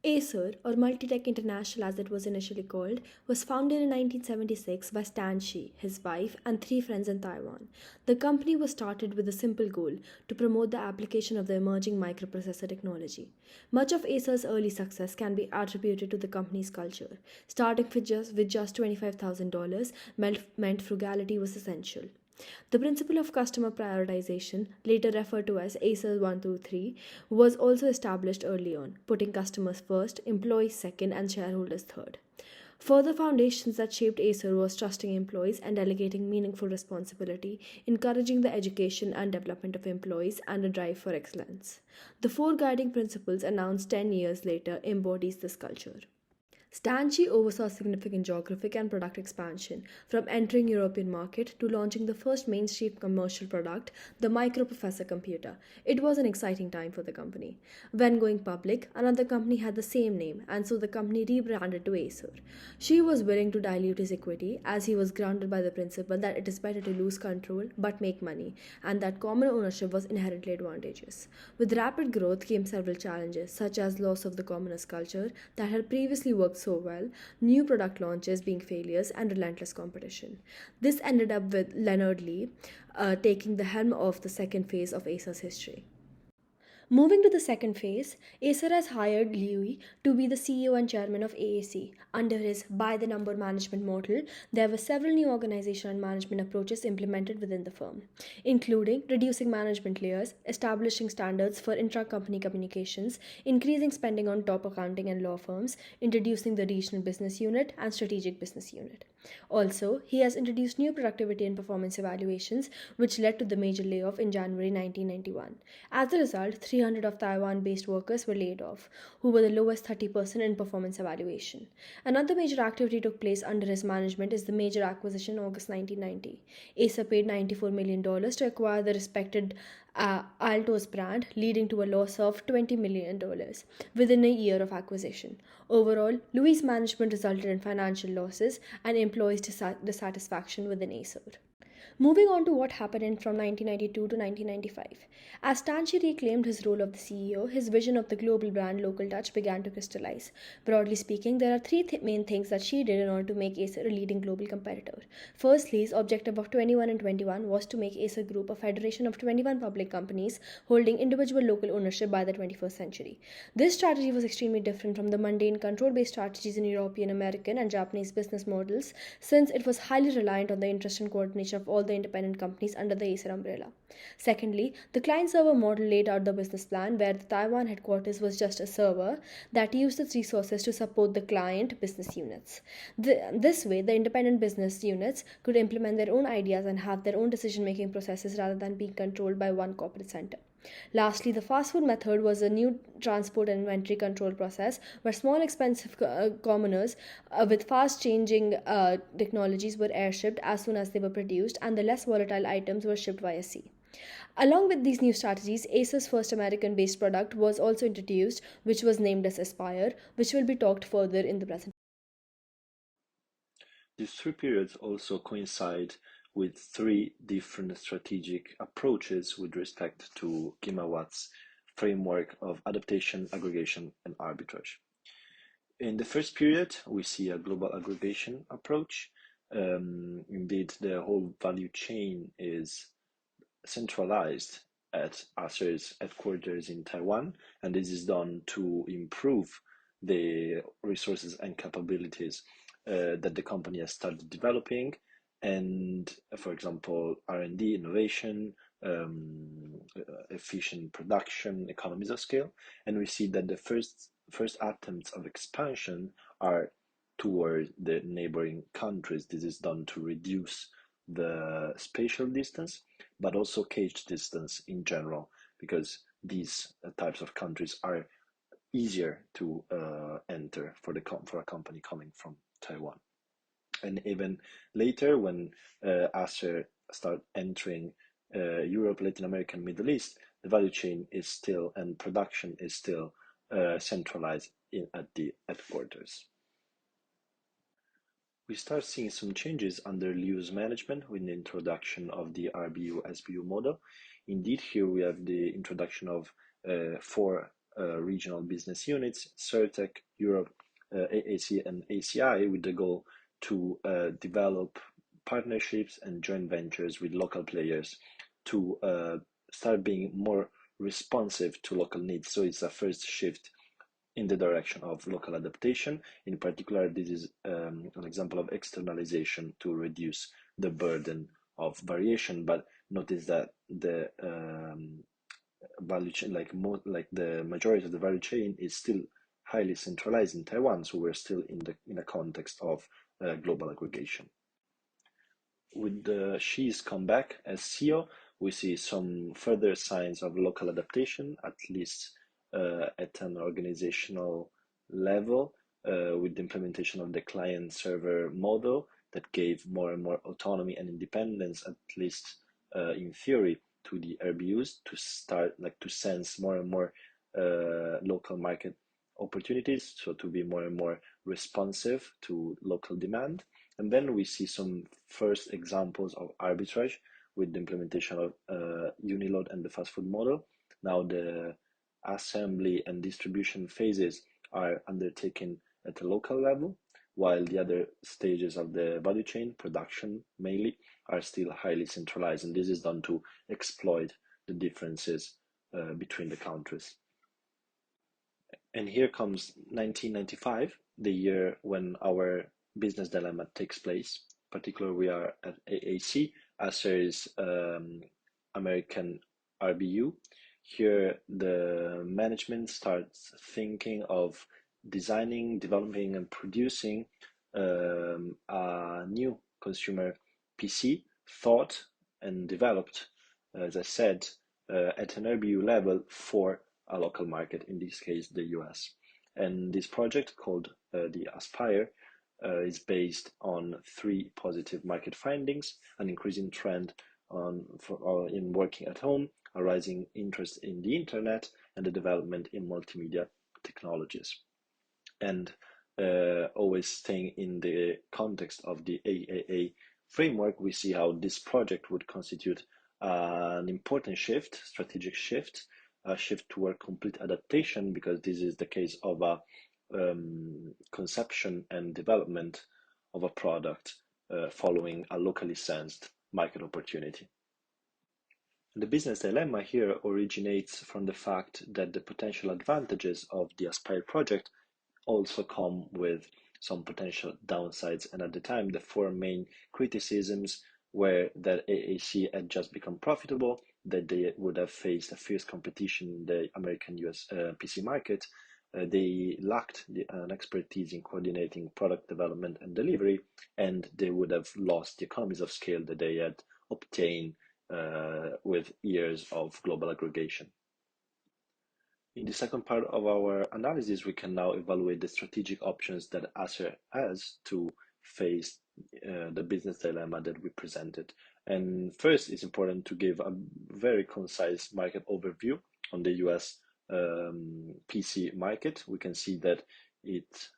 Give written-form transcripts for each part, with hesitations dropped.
Acer, or Multitech International as it was initially called, was founded in 1976 by Stan Shi, his wife, and three friends in Taiwan. The company was started with a simple goal to promote the application of the emerging microprocessor technology. Much of Acer's early success can be attributed to the company's culture. Starting with just $25,000 meant frugality was essential. The principle of customer prioritization, later referred to as ACER 123, was also established early on, putting customers first, employees second, and shareholders third. Further foundations that shaped Acer was trusting employees and delegating meaningful responsibility, encouraging the education and development of employees, and a drive for excellence. The four guiding principles announced 10 years later embodies this culture. Stanchi oversaw significant geographic and product expansion, from entering European market to launching the first mainstream commercial product, the microprocessor computer. It was an exciting time for the company. When going public, another company had the same name, and so the company rebranded to Acer. She was willing to dilute his equity as he was grounded by the principle that it is better to lose control but make money, and that common ownership was inherently advantageous. With rapid growth came several challenges, such as loss of the commoners culture that had previously worked so well, new product launches being failures, and relentless competition. This ended up with Leonard Lee taking the helm of the second phase of Acer's history. Moving to the second phase, Acer has hired Louis to be the CEO and chairman of AAC. Under his by the number management model, there were several new organization and management approaches implemented within the firm, including reducing management layers, establishing standards for intra-company communications, increasing spending on top accounting and law firms, introducing the regional business unit and strategic business unit. Also, he has introduced new productivity and performance evaluations, which led to the major layoff in January 1991. As a result, 300 of Taiwan based workers were laid off, who were the lowest 30% in performance evaluation. Another major activity took place under his management is the major acquisition in August 1990. Acer paid $94 million to acquire the respected Altos brand, leading to a loss of $20 million within a year of acquisition. Overall, Louis' management resulted in financial losses and employees' dissatisfaction within Acer. Moving on to what happened from 1992 to 1995. As Tanchi reclaimed his role of the CEO, his vision of the global brand Local Touch began to crystallize. Broadly speaking, there are three main things that she did in order to make Acer a leading global competitor. Firstly, his objective of 21 and 21 was to make Acer Group a federation of 21 public companies holding individual local ownership by the 21st century. This strategy was extremely different from the mundane control-based strategies in European, American, and Japanese business models, since it was highly reliant on the interest and coordination of all the independent companies under the Acer umbrella. Secondly, the client-server model laid out the business plan where the Taiwan headquarters was just a server that used its resources to support the client business units. This way, the independent business units could implement their own ideas and have their own decision-making processes rather than being controlled by one corporate center. Lastly, the fast food method was a new transport and inventory control process where small, expensive commoners with fast changing technologies were airshipped as soon as they were produced, and the less volatile items were shipped via sea. Along with these new strategies, Acer's first American based product was also introduced, which was named as Aspire, which will be talked further in the presentation. These three periods also coincide with three different strategic approaches with respect to Kimawatt's framework of adaptation, aggregation, and arbitrage. In the first period, we see a global aggregation approach. Indeed, the whole value chain is centralized at Acer's headquarters in Taiwan, and this is done to improve the resources and capabilities that the company has started developing, and for example, R&D, innovation, efficient production, economies of scale. And we see that the first attempts of expansion are toward the neighboring countries. This is done to reduce the spatial distance, but also cage distance in general, because these types of countries are easier to enter for a company coming from Taiwan. And even later, when Acer start entering Europe, Latin America, and Middle East, the value chain is still and production is still centralized at the headquarters. We start seeing some changes under Liu's management with the introduction of the RBU-SBU model. Indeed, here we have the introduction of four regional business units, CERTEC, Europe, AAC, and ACI, with the goal to develop partnerships and joint ventures with local players to start being more responsive to local needs. So it's a first shift in the direction of local adaptation. In particular, this is an example of externalization to reduce the burden of variation. But notice that the value chain, like the majority of the value chain, is still highly centralized in Taiwan. So we're still in a context of global aggregation. With the Xi's comeback as CEO, we see some further signs of local adaptation, at least at an organizational level, with the implementation of the client-server model that gave more and more autonomy and independence, at least in theory, to the RBUs to start to sense more and more local market opportunities, so to be more and more responsive to local demand. And then we see some first examples of arbitrage with the implementation of Uniload and the fast food model. Now the assembly and distribution phases are undertaken at a local level, while the other stages of the value chain, production mainly, are still highly centralized. And this is done to exploit the differences between the countries. And here comes 1995, the year when our business dilemma takes place. Particularly, we are at AAC, Acer's American RBU. Here, the management starts thinking of designing, developing, and producing a new consumer PC, thought and developed, as I said, at an RBU level for a local market, in this case, the US. And this project, called the Aspire, is based on three positive market findings: an increasing trend in working at home, a rising interest in the internet, and the development in multimedia technologies. And always staying in the context of the AAA framework, we see how this project would constitute an important shift, strategic shift, a shift toward complete adaptation, because this is the case of a conception and development of a product following a locally sensed market opportunity. The business dilemma here originates from the fact that the potential advantages of the Aspire project also come with some potential downsides. And at the time, the four main criticisms were that AAC had just become profitable, that they would have faced a fierce competition in the American US PC market. They lacked an expertise in coordinating product development and delivery, and they would have lost the economies of scale that they had obtained with years of global aggregation. In the second part of our analysis, we can now evaluate the strategic options that Acer has to face the business dilemma that we presented. And first, it's important to give a very concise market overview on the US PC market. We can see that it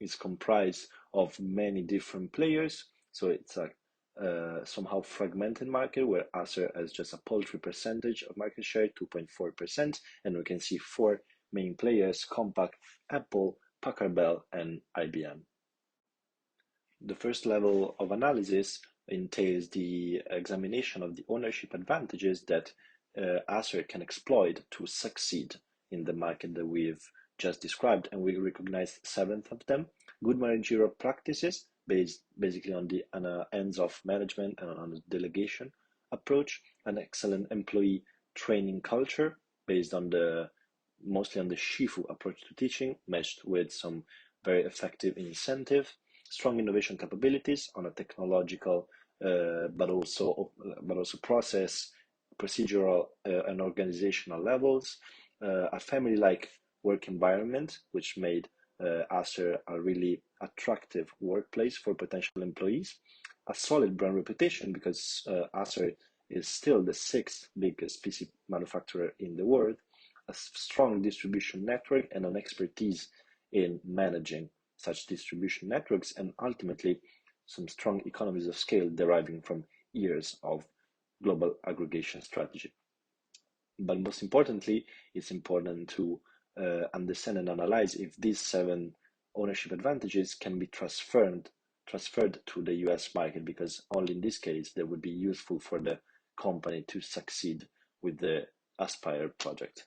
is comprised of many different players. So it's a somehow fragmented market where Acer has just a paltry percentage of market share, 2.4%, and we can see four main players: Compaq, Apple, Packard Bell, and IBM. The first level of analysis entails the examination of the ownership advantages that Acer can exploit to succeed in the market that we've just described, and we recognize 7 of them. Good managerial practices, based basically on the hands-off management and on the delegation approach, an excellent employee training culture based on mostly on the Shifu approach to teaching, matched with some very effective incentive, strong innovation capabilities on a technological but also process, procedural, and organizational levels, a family-like work environment which made Acer a really attractive workplace for potential employees, a solid brand reputation because Acer is still the 6th biggest PC manufacturer in the world, a strong distribution network and an expertise in managing such distribution networks, and ultimately some strong economies of scale deriving from years of global aggregation strategy. but most importantly, it's important to understand and analyze if these 7 ownership advantages can be transferred to the US market, because only in this case they would be useful for the company to succeed with the Aspire project.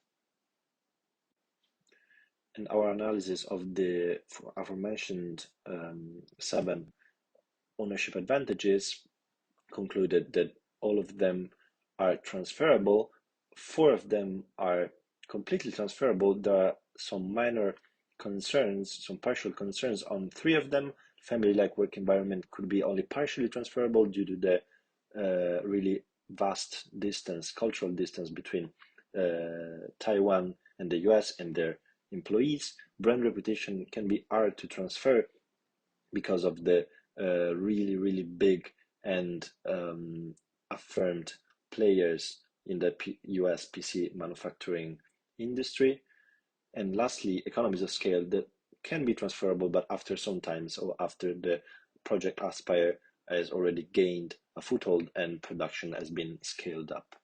And our analysis of the aforementioned 7 ownership advantages concluded that all of them are transferable. 4 of them are completely transferable. There are some minor concerns, some partial concerns on 3 of them. Family-like work environment could be only partially transferable due to the really vast distance, cultural distance between Taiwan and the US and their employees. Brand reputation can be hard to transfer because of the really big and affirmed players in the US PC manufacturing industry. And lastly, economies of scale that can be transferable, but after some times or after the project Aspire has already gained a foothold and production has been scaled up.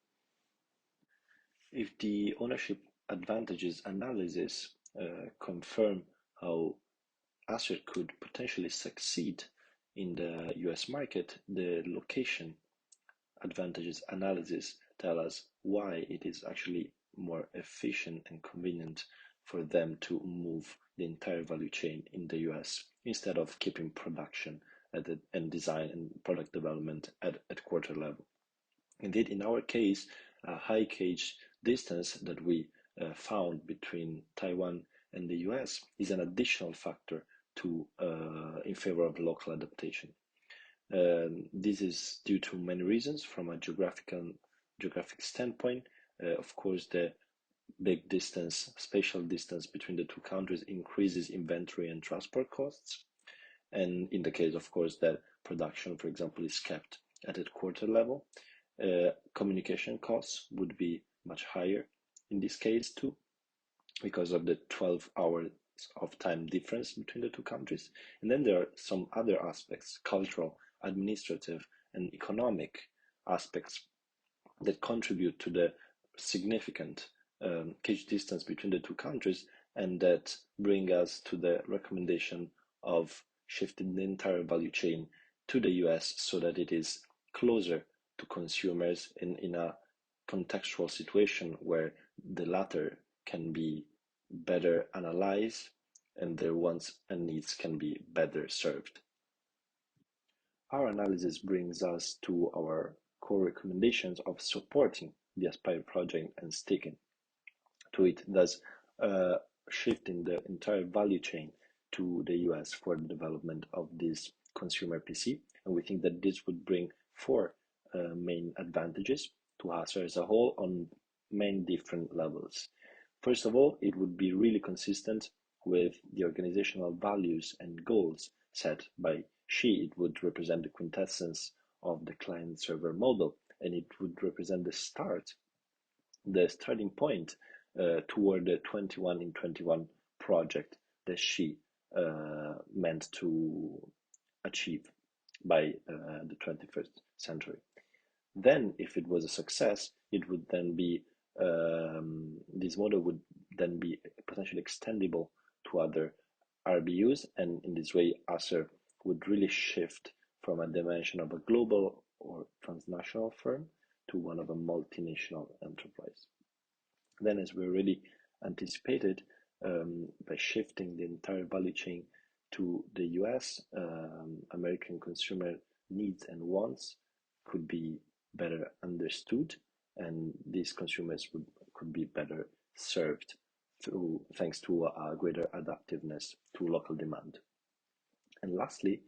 If the ownership advantages analysis confirm how Acer could potentially succeed in the US market, the location advantages analysis tell us why it is actually more efficient and convenient for them to move the entire value chain in the US instead of keeping production and design and product development at quarter level. Indeed, in our case, a high gauge distance that we found between Taiwan and the US is an additional factor to in favor of local adaptation. This is due to many reasons. From a geographic standpoint, of course, the big distance, spatial distance between the 2 countries increases inventory and transport costs. And in the case, of course, that production, for example, is kept at headquarter level, communication costs would be much higher in this case too, because of the 12 hours of time difference between the 2 countries. And then there are some other aspects, cultural, administrative, and economic aspects that contribute to the significant gauge distance between the 2 countries, and that bring us to the recommendation of shifting the entire value chain to the US so that it is closer to consumers in a contextual situation where the latter can be better analyzed and their wants and needs can be better served. Our analysis brings us to our core recommendations of supporting the Aspire project and sticking to it, thus shifting the entire value chain to the US for the development of this consumer PC. And we think that this would bring 4 main advantages to Acer as a whole on many different levels. First of all, it would be really consistent with the organizational values and goals set by Xi. It would represent the quintessence of the client-server model, and it would represent the starting point toward the 21 in 21 project that Xi meant to achieve by the 21st century. Then, if it was a success, it would then be this model would then be potentially extendable to other RBUs, and in this way, Acer would really shift from a dimension of a global or transnational firm to one of a multinational enterprise. Then, as we already anticipated, by shifting the entire value chain to the US, American consumer needs and wants could be better understood, and these consumers could be better served thanks to a greater adaptiveness to local demand. And lastly,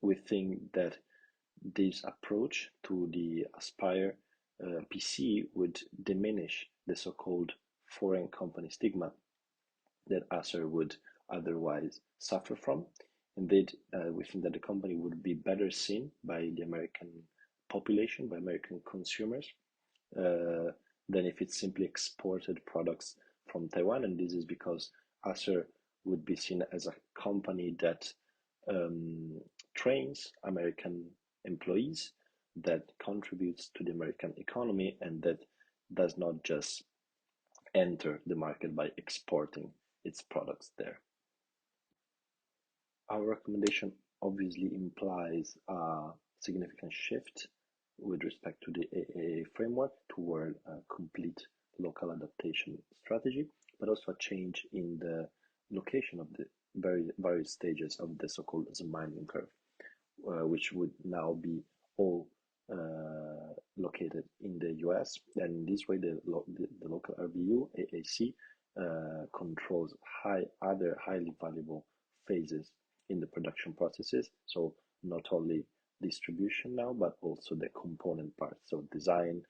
we think that this approach to the Aspire PC would diminish the so-called foreign company stigma that Acer would otherwise suffer from. Indeed, we think that the company would be better seen by the American population, by American consumers, than if it simply exported products from Taiwan. And this is because Acer would be seen as a company that trains American employees, that contributes to the American economy, and that does not just enter the market by exporting its products there. Our recommendation obviously implies a significant shift with respect to the AAA framework toward a complete local adaptation strategy, but also a change in the location of the various stages of the so-called mining curve, which would now be all located in the US. And in this way, the local RVU, AAC, controls other highly valuable phases in the production processes. So not only distribution now, but also the component parts. So design.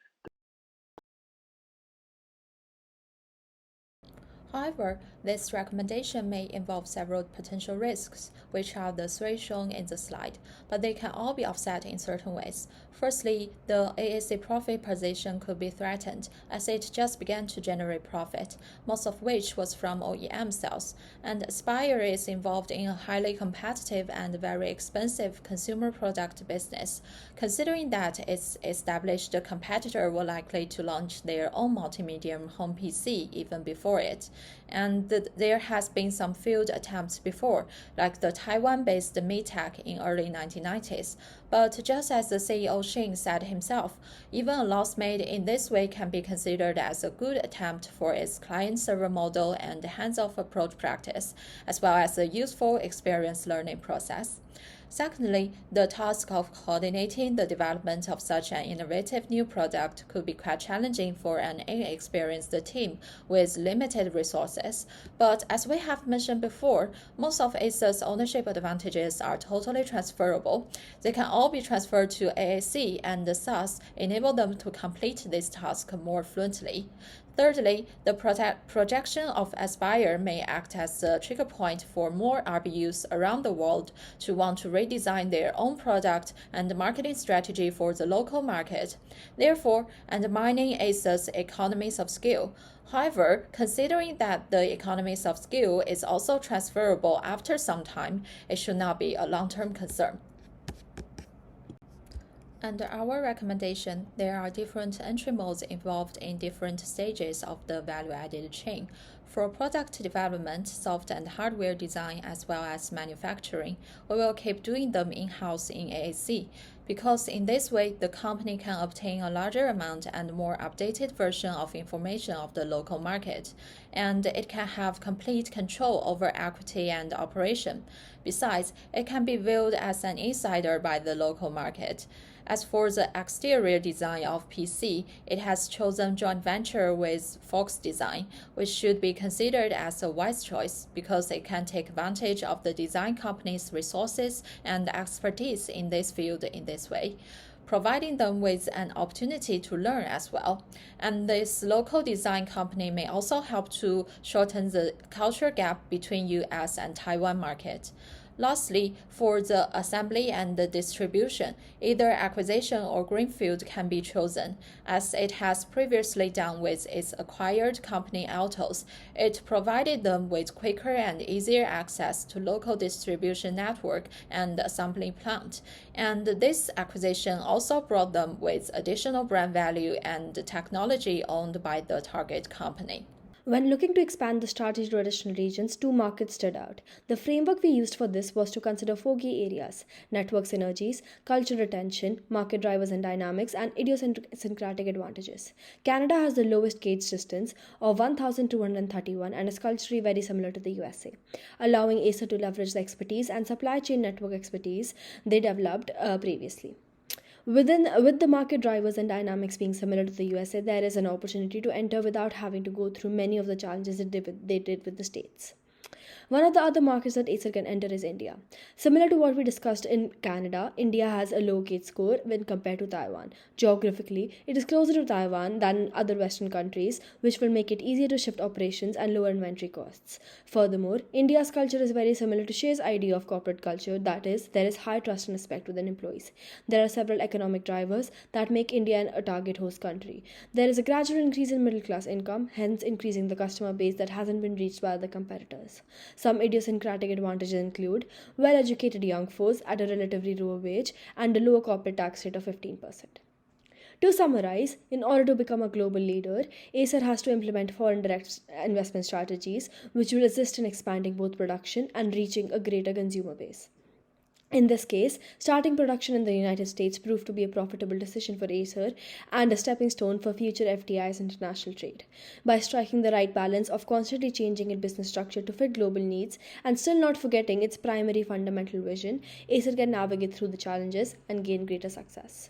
However, this recommendation may involve several potential risks, which are the three shown in the slide, but they can all be offset in certain ways. Firstly, the AAC profit position could be threatened as it just began to generate profit, most of which was from OEM sales, and Aspire is involved in a highly competitive and very expensive consumer product business. Considering that its established competitor will likely to launch their own multi-medium home PC even before it, and there has been some failed attempts before, like the Taiwan-based MeTech in early 1990s. But just as the CEO Shin said himself, even a loss made in this way can be considered as a good attempt for its client-server model and hands-off approach practice, as well as a useful experience learning process. Secondly, the task of coordinating the development of such an innovative new product could be quite challenging for an inexperienced team with limited resources. But as we have mentioned before, most of Acer's ownership advantages are totally transferable. They can all be transferred to AAC, and thus enable them to complete this task more fluently. Thirdly, the projection of Aspire may act as a trigger point for more RBUs around the world to want to redesign their own product and marketing strategy for the local market, therefore undermining Acer's economies of scale. However, considering that the economies of scale is also transferable after some time, it should not be a long-term concern. Under our recommendation, there are different entry modes involved in different stages of the value-added chain. For product development, soft and hardware design, as well as manufacturing, we will keep doing them in-house in AAC, because in this way, the company can obtain a larger amount and more updated version of information of the local market, and it can have complete control over equity and operation. Besides, it can be viewed as an insider by the local market. As for the exterior design of PC, it has chosen joint venture with Fox Design, which should be considered as a wise choice because it can take advantage of the design company's resources and expertise in this field in this way, providing them with an opportunity to learn as well. And this local design company may also help to shorten the culture gap between US and Taiwan market. Lastly, for the assembly and the distribution, either acquisition or greenfield can be chosen. As it has previously done with its acquired company Altos, it provided them with quicker and easier access to local distribution network and assembly plant. And this acquisition also brought them with additional brand value and technology owned by the target company. When looking to expand the strategy to additional regions, two markets stood out. The framework we used for this was to consider four key areas: network synergies, cultural retention, market drivers and dynamics, and idiosyncratic advantages. Canada has the lowest gauge distance of 1,231 and is culturally very similar to the USA, allowing Acer to leverage the expertise and supply chain network expertise they developed previously. With the market drivers and dynamics being similar to the USA, there is an opportunity to enter without having to go through many of the challenges they did with the states. One of the other markets that Acer can enter is India. Similar to what we discussed in Canada, India has a low gauge score when compared to Taiwan. Geographically, it is closer to Taiwan than other Western countries, which will make it easier to shift operations and lower inventory costs. Furthermore, India's culture is very similar to Shay's idea of corporate culture, that is, there is high trust and respect within employees. There are several economic drivers that make India a target host country. There is a gradual increase in middle class income, hence increasing the customer base that hasn't been reached by other competitors. Some idiosyncratic advantages include well-educated young folks at a relatively lower wage and a lower corporate tax rate of 15%. To summarize, in order to become a global leader, Acer has to implement foreign direct investment strategies which will assist in expanding both production and reaching a greater consumer base. In this case, starting production in the United States proved to be a profitable decision for Acer and a stepping stone for future FDI's international trade. By striking the right balance of constantly changing its business structure to fit global needs and still not forgetting its primary fundamental vision, Acer can navigate through the challenges and gain greater success.